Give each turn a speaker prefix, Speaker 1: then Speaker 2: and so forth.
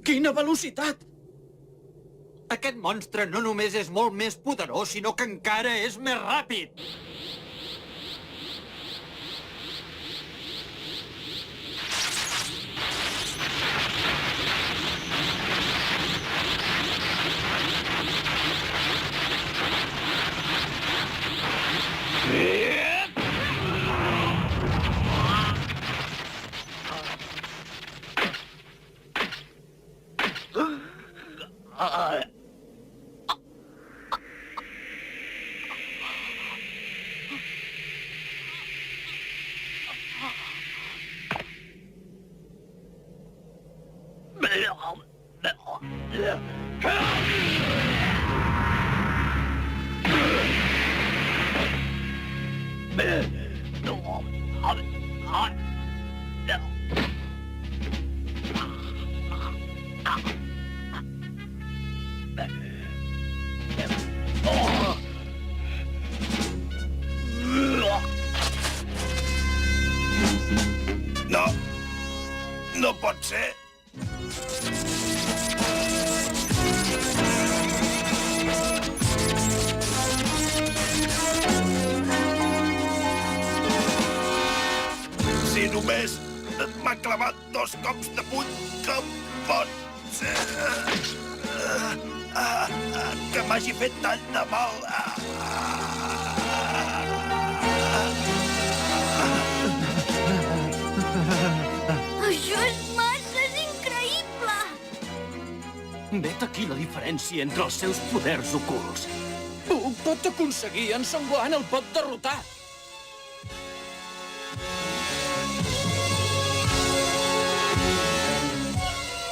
Speaker 1: Quina velocitat!
Speaker 2: Aquest monstre no només és molt més poderós, sinó que encara és més ràpid.
Speaker 3: No! No pot ser! Si només m'ha clavat 2 cops de puny, com pot ser que m'hagi fet tant de mal?
Speaker 4: Això és massa, és increïble!
Speaker 5: Vet aquí la diferència entre els seus poders ocults.
Speaker 1: Ho pot aconseguir, en Songgohan el pot derrotar.